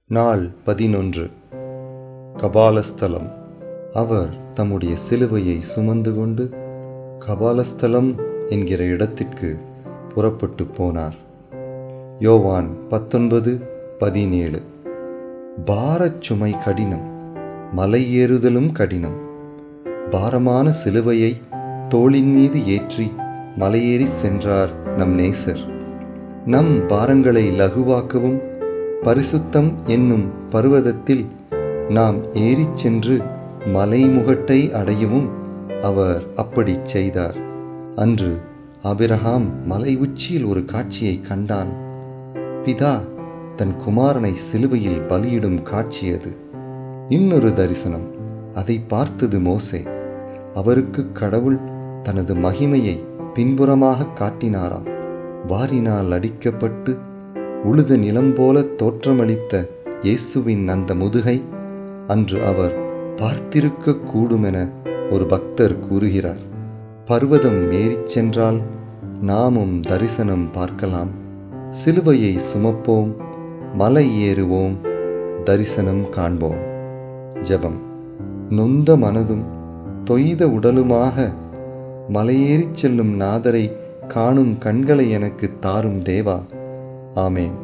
நாள் 11. கபாலஸ்தலம். அவர் தம்முடைய சிலுவையை சுமந்து கொண்டு கபாலஸ்தலம் என்கிற இடத்திற்கு புறப்பட்டு போனார். யோவான் 19:17. பாரச் சுமை கடினம், மலை ஏறுதலும் கடினம். பாரமான சிலுவையை தோளின் மீது ஏற்றி மலையேறி சென்றார் நம் நேசர். நம் பாரங்களை லகுவாக்கவும் பரிசுத்தம் என்னும் பர்வதத்தில் நாம் ஏறிச் சென்று மலைமுகட்டை அடையவும் அவர் அப்படி செய்தார். அன்று ஆபிரகாம் மலை உச்சியில் ஒரு காட்சியை கண்டான். பிதா தன் குமாரனை சிலுவையில் பலியிடும் காட்சி அது. இன்னொரு தரிசனம், அதை பார்த்தது மோசே. அவருக்கு கடவுள் தனது மகிமையை பின்புறமாக காட்டினாராம். வாரினால் அடிக்கப்பட்டு உழுத நிலம் போல தோற்றமளித்த இயேசுவின் அந்த முதுகை அன்று அவர் பார்த்திருக்க கூடுமென ஒரு பக்தர் கூறுகிறார். பர்வதம் ஏறிச் சென்றால் நாமும் தரிசனம் பார்க்கலாம். சிலுவையை சுமப்போம், மலை ஏறுவோம், தரிசனம் காண்போம். ஜெபம். நொந்த மனதும் தொய்த உடலுமாக மலையேறிச் செல்லும் நாதரை காணும் கண்களை எனக்கு தாரும் தேவா. ஆமேன்.